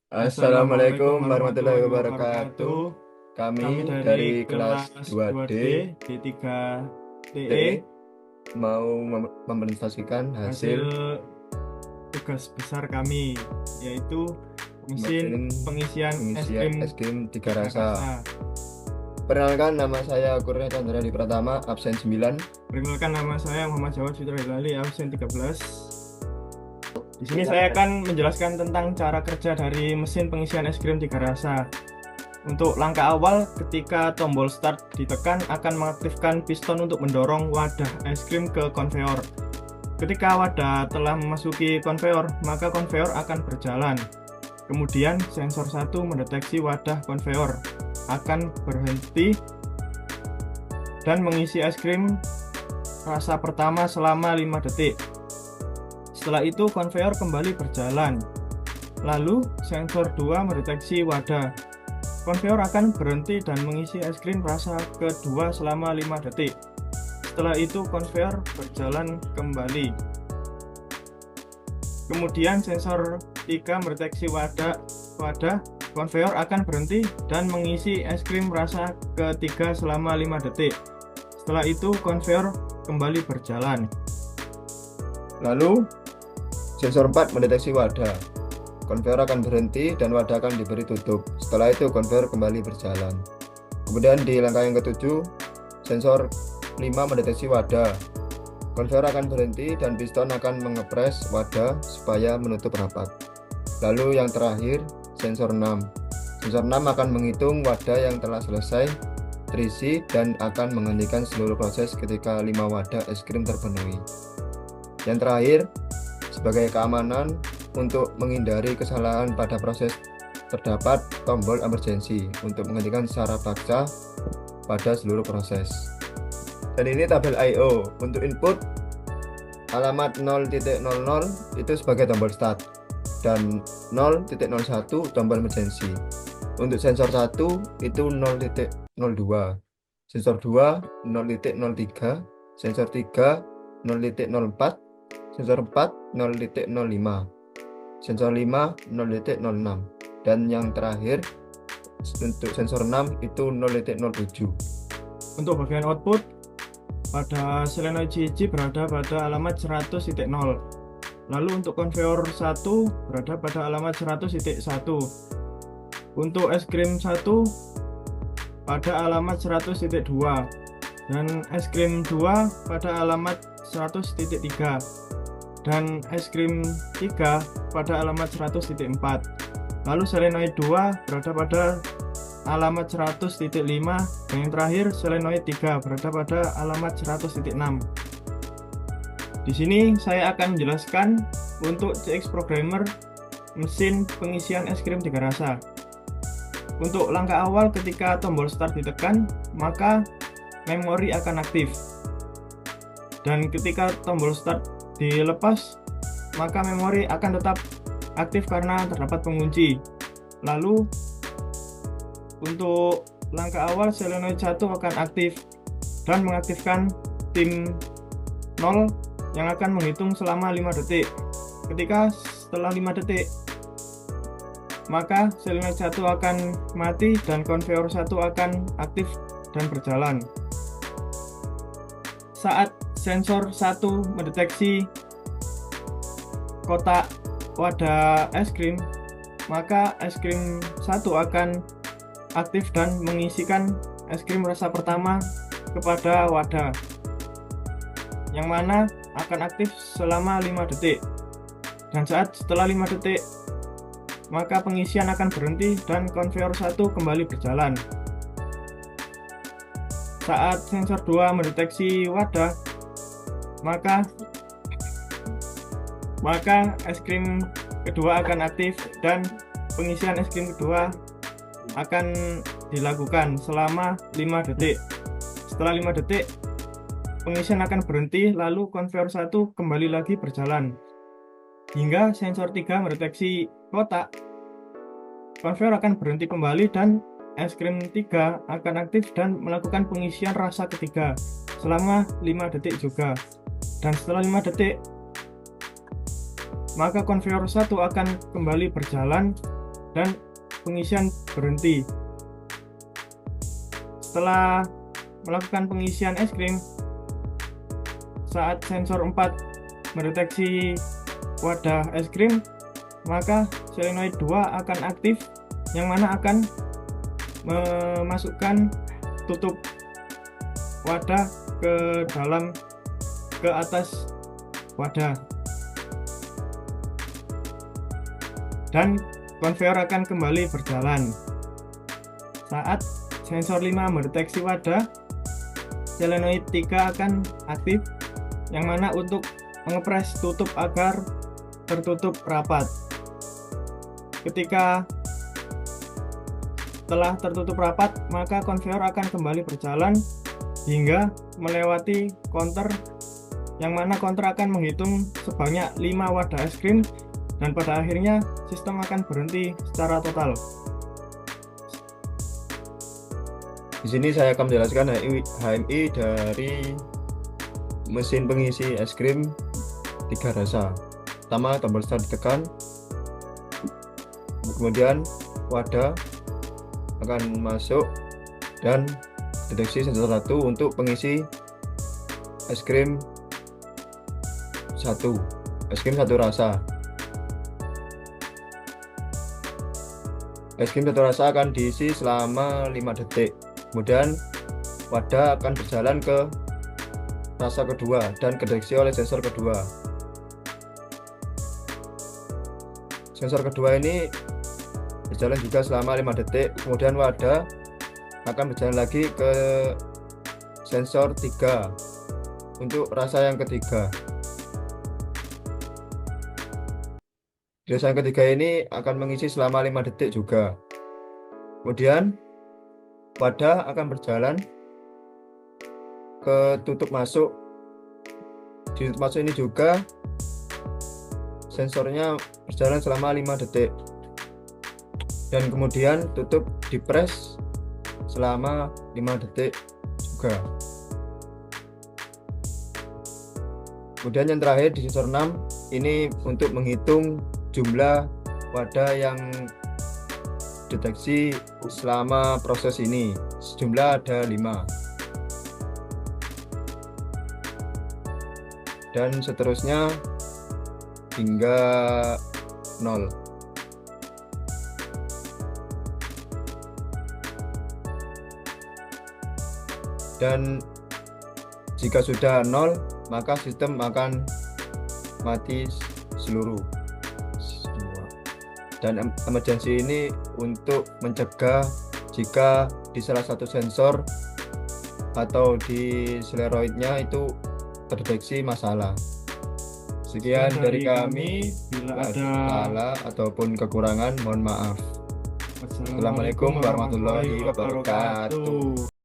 Assalamualaikum Assalamualaikum warahmatullahi warahmatullahi wabarakatuh. wabarakatuh. Kami Kami dari dari kelas kelas 2D 2D D3TE TE mau mempresentasikan hasil hasil tugas besar kami, yaitu mesin mesin pengisian es pengisian krim es krim tiga tiga rasa. rasa. Perkenalkan, nama saya Kurnia Chandra Di Pratama, absen 9. Perkenalkan, nama saya Muhammad Jawad Fitra Hilali, absen 13. Di sini saya akan menjelaskan tentang cara kerja dari mesin pengisian es krim tiga rasa. Untuk langkah awal, ketika tombol start ditekan akan mengaktifkan piston untuk mendorong wadah es krim ke konveyor. Ketika wadah telah memasuki konveyor, maka konveyor akan berjalan. Kemudian sensor 1 mendeteksi wadah konveyor, akan berhenti dan mengisi es krim rasa pertama selama 5 detik. Setelah itu konveyor kembali berjalan. Lalu sensor 2 mendeteksi wadah. Konveyor akan berhenti dan mengisi es krim rasa kedua selama 5 detik. Setelah itu konveyor berjalan kembali. Kemudian sensor 3 mendeteksi wadah. Konveyor akan berhenti dan mengisi es krim rasa ketiga selama 5 detik. Setelah itu konveyor kembali berjalan. Lalu sensor 4 mendeteksi wadah. Konveyor akan berhenti dan wadah akan diberi tutup. Setelah itu konveyor kembali berjalan. Kemudian di langkah yang ketujuh, sensor 5 mendeteksi wadah. Konveyor akan berhenti dan piston akan mengepres wadah supaya menutup rapat. Lalu yang terakhir, sensor 6. Sensor 6 akan menghitung wadah yang telah selesai terisi dan akan menghentikan seluruh proses ketika 5 wadah es krim terpenuhi. Yang terakhir, sebagai keamanan untuk menghindari kesalahan pada proses, terdapat tombol emergency untuk menghentikan secara paksa pada seluruh proses. Dan ini tabel I/O. Untuk input, alamat 0.00 itu sebagai tombol start dan 0.01 tombol emergency. Untuk sensor 1 itu 0.02, sensor 2 0.03, sensor 3 0.04, sensor 4 0.05, sensor 5 0.06, dan yang terakhir untuk sensor 6 itu 0.07. Untuk bagian output, pada solenoid CG berada pada alamat 100.0. Lalu untuk konveyor 1 berada pada alamat 100.1. Untuk es krim 1 pada alamat 100.2 dan es krim 2 pada alamat 100.3 dan es krim 3 pada alamat 100.4. Lalu solenoid 2 berada pada alamat 100.5 dan yang terakhir solenoid 3 berada pada alamat 100.6. Di sini saya akan menjelaskan untuk CX Programmer mesin pengisian es krim tiga rasa. Untuk langkah awal, ketika tombol start ditekan, maka memori akan aktif. Dan ketika tombol start dilepas, maka memori akan tetap aktif karena terdapat pengunci. Lalu untuk langkah awal, solenoid 1 akan aktif dan mengaktifkan tim 0 yang akan menghitung selama 5 detik. Ketika setelah 5 detik, maka solenoid 1 akan mati dan konveyor 1 akan aktif dan berjalan. Saat sensor 1 mendeteksi kotak wadah es krim, maka es krim 1 akan aktif dan mengisikan es krim rasa pertama kepada wadah, yang mana akan aktif selama 5 detik. Dan saat setelah 5 detik, maka pengisian akan berhenti dan konveyor 1 kembali berjalan. Saat sensor 2 mendeteksi wadah, maka es krim kedua akan aktif dan pengisian es krim kedua akan dilakukan selama 5 detik. Setelah 5 detik, pengisian akan berhenti, lalu konveyor 1 kembali lagi berjalan. Hingga sensor 3 mendeteksi kotak, konveyor akan berhenti kembali dan es krim 3 akan aktif dan melakukan pengisian rasa ketiga selama 5 detik juga. Dan setelah 5 detik, maka konveyor 1 akan kembali berjalan dan pengisian berhenti. Setelah melakukan pengisian es krim, saat sensor 4 mendeteksi wadah es krim, maka solenoid 2 akan aktif, yang mana akan memasukkan tutup wadah ke atas wadah, dan konveyor akan kembali berjalan. Saat sensor 5 mendeteksi wadah, solenoid 3 akan aktif, yang mana untuk mengepres tutup agar tertutup rapat. Ketika telah tertutup rapat, maka konveyor akan kembali berjalan hingga melewati counter, yang mana counter akan menghitung sebanyak 5 wadah es krim, dan pada akhirnya sistem akan berhenti secara total. Di sini saya akan menjelaskan HMI dari mesin pengisi es krim 3 rasa. Pertama, tombol start ditekan, kemudian wadah akan masuk dan deteksi sensor 1 untuk pengisi es krim 1 rasa. Es krim 1 rasa akan diisi selama 5 detik. Kemudian wadah akan berjalan ke rasa kedua dan kedeteksi oleh sensor kedua. Sensor kedua ini berjalan juga selama 5 detik. Kemudian wadah akan berjalan lagi ke sensor 3 untuk rasa yang ketiga. Rasa yang ketiga ini akan mengisi selama 5 detik juga. Kemudian wadah akan berjalan ke tutup masuk. Di tutup masuk ini juga sensornya berjalan selama 5 detik, dan kemudian tutup dipres selama 5 detik juga. Kemudian yang terakhir di sensor 6 ini untuk menghitung jumlah wadah yang deteksi selama proses ini. Sejumlah ada 5, dan seterusnya hingga 0. Dan jika sudah 0, maka sistem akan mati seluruh. Dan emergency ini untuk mencegah jika di salah satu sensor atau di solenoidnya itu terdeteksi masalah. Sekian dari kami. Bila ada Salah ataupun kekurangan, mohon maaf. Assalamualaikum warahmatullahi wabarakatuh.